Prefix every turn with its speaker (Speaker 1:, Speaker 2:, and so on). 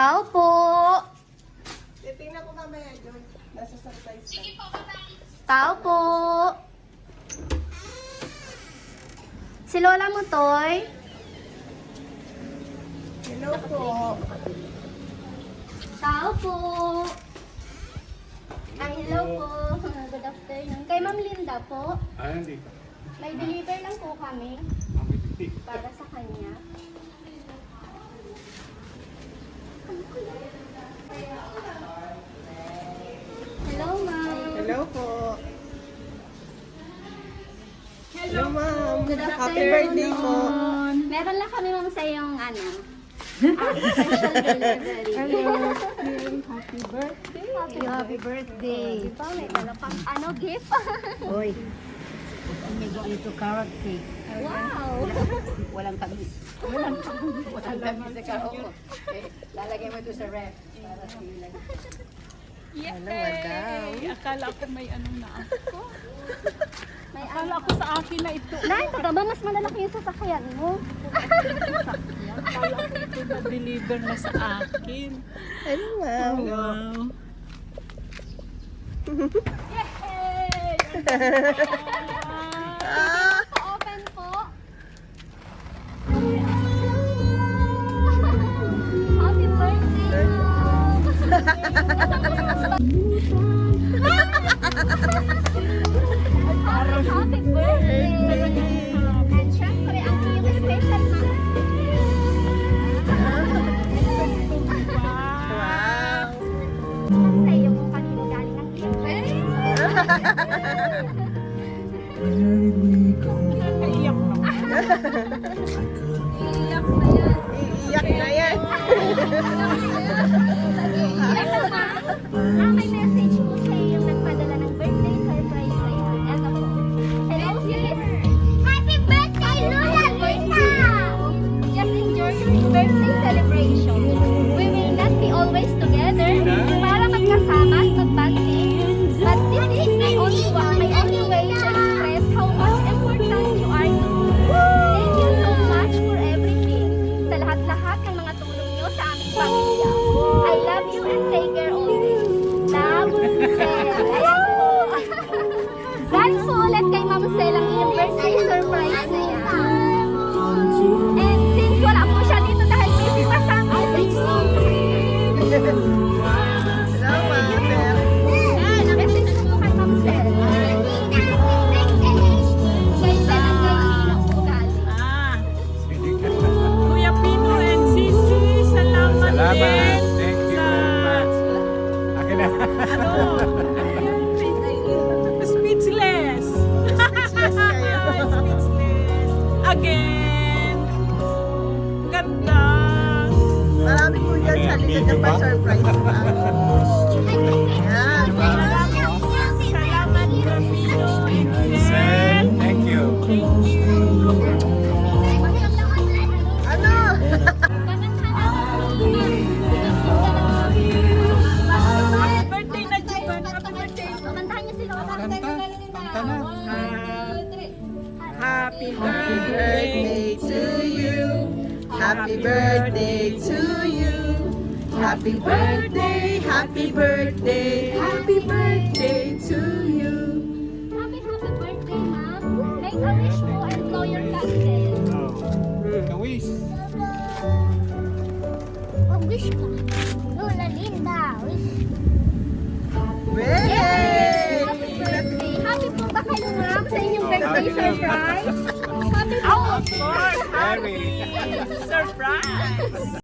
Speaker 1: Tao po.
Speaker 2: Titingnan ko mamaya doon. Nasa surprise ka.
Speaker 1: Tao po. Si Lola mo, Toy.
Speaker 2: Hello po.
Speaker 1: Tao po. Ay, hello po. Good afternoon. Kay Ma'am Linda po.
Speaker 3: Hindi ka.
Speaker 1: May deliver lang po kami para sa kanya. Hello, Ma'am.
Speaker 2: Hello po. Hello, ma'am.
Speaker 1: Good
Speaker 2: Happy birthday po.
Speaker 1: Meron lang kami, Ma'am, sa iyong special delivery.
Speaker 2: Happy birthday.
Speaker 1: Happy birthday. Diba, may dala pang gift?
Speaker 4: Hoy, may going to carrot cake.
Speaker 1: Wow!
Speaker 4: Walang tamis. Walang tamis sa carrot. Okay, lalagay mo ito sa ref. Para silang.
Speaker 2: Hello, madam.
Speaker 5: Akala ko may ano na ako.
Speaker 1: May
Speaker 5: Akala ko sa akin na ito.
Speaker 1: Nay, baka ba mas malalaki yung sasakyan mo?
Speaker 5: Akala ko ito na-deliver na sa akin.
Speaker 2: Hello, ma'am.
Speaker 5: Wow. Yay!
Speaker 1: Open po. Happy birthday, Happy birthday! And syempre, ang iyong special na.
Speaker 2: Wow.
Speaker 1: Sa iyo kung kanino galing ang iyong birthday.
Speaker 5: Nakaiyak naman.
Speaker 2: Iiyak na yan.
Speaker 1: May message po sa iyong nagpadala ng birthday surprise na yan. Ito po. Hello, sis. Happy birthday, Lola Lisa! Just enjoy your birthday celebration. We will not be always together para magkasama at magbanding. But this is my only way to express how much important you are to me. Thank you so much for everything. Sa lahat-lahat ng mga tulong niyo sa aming pamilya. I love you and take care always. Love, Sel. Ayan po. Dahil po ulit kay Ma'am Sel ang iyong birthday surprise na yan. And since wala po siya dito dahil busy pa sa message mo.
Speaker 2: Hello, ma'am.
Speaker 1: Yan, message ko po kay Ma'am Sel. Kay Sel ang kaibigan po galing.
Speaker 5: Kuya Pino and Sisi, salamat
Speaker 3: Salamat.
Speaker 5: din.
Speaker 3: Thank you very much. Akin na.
Speaker 5: Speechless. Speechless. Again. Ganda.
Speaker 2: Marami po dyan sa likod ng pa-surprise pa. Yan.
Speaker 5: Salamat, Kuya Pino and Sel.
Speaker 3: Thank you.
Speaker 2: Ano?
Speaker 5: Happy birthday na, Juban. Happy birthday.
Speaker 1: Kamantahan niyo si Lola.
Speaker 3: Kanta na.
Speaker 5: Happy
Speaker 2: Birthday to you. Happy birthday to you. Happy birthday, happy birthday, happy birthday to you.
Speaker 1: Happy birthday, Ma'am. Make a wish po and blow your candle.
Speaker 3: Kawis.
Speaker 1: Wish ko. Lola Linda, wish.
Speaker 2: Yay!
Speaker 1: Happy birthday. Happy po ba kayo, Ma'am, sa inyong birthday surprise? Happy po.
Speaker 5: Of course,
Speaker 3: Very.
Speaker 5: surprise.